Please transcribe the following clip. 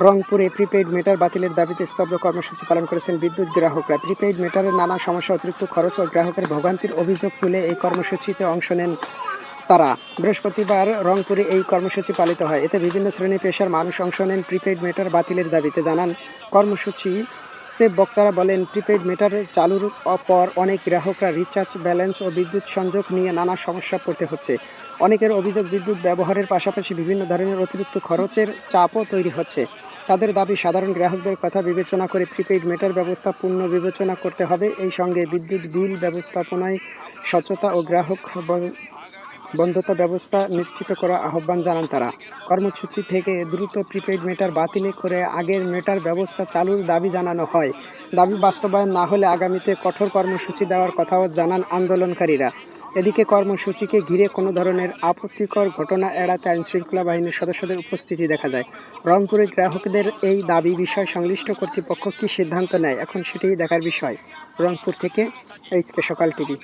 রংপুরে prepaid meter বাতিলের দাবিতে স্তব্ধ কর্মসূচি পালন করেছেন বিদ্যুৎ গ্রাহকরা। প্রিপেইড মিটারের নানা সমস্যা, অতিরিক্ত খরচ ও গ্রাহকের ভোগান্তির অভিযোগ তুলে এই কর্মসূচিতে অংশ নেন তারা। বৃহস্পতিবার রংপুরে এই কর্মসূচি পালিত হয়। এতে বিভিন্ন শ্রেণী পেশার মানুষ অংশ নেন প্রিপেইড মিটার বাতিলের দাবিতে জানান কর্মসূচিতে বক্তারা বলেন, প্রিপেইড মিটার চালুর পর অনেক গ্রাহকরা রিচার্জ, ব্যালেন্স ও বিদ্যুৎ সংযোগ নিয়ে নানা সমস্যা পড়তে হচ্ছে। অনেকের অভিযোগ, বিদ্যুৎ ব্যবহারের পাশাপাশি বিভিন্ন ধরনের অতিরিক্ত খরচের চাপও তৈরি হচ্ছে। তাদের দাবি, সাধারণ গ্রাহকদের কথা বিবেচনা করে প্রিপেইড মিটার ব্যবস্থা পুনর্বিবেচনা করতে হবে। এই সঙ্গে বিদ্যুৎ বিল ব্যবস্থাপনায় স্বচ্ছতা ও গ্রাহক বন্ধুত্ব ব্যবস্থা নিশ্চিত করার আহ্বান জানান তারা। কর্মসূচি থেকে দ্রুত প্রিপেইড মিটার বাতিল করে আগের মিটার ব্যবস্থা চালুর দাবি জানানো হয়। দাবি বাস্তবায়ন না হলে আগামীতে কঠোর কর্মসূচি দেওয়ার কথাও জানান আন্দোলনকারীরা। এদিকে কর্মসূচিকে ঘিরে কোনো ধরনের আপত্তিকর ঘটনা এড়াতে আইনশৃঙ্খলা বাহিনীর সদস্যদের উপস্থিতি দেখা যায়। রংপুরের গ্রাহকদের এই দাবি বিষয়ে সংশ্লিষ্ট কর্তৃপক্ষ কী সিদ্ধান্ত নেয়, এখন সেটাই দেখার বিষয়। রংপুর থেকে এইচকে সকাল টিভি।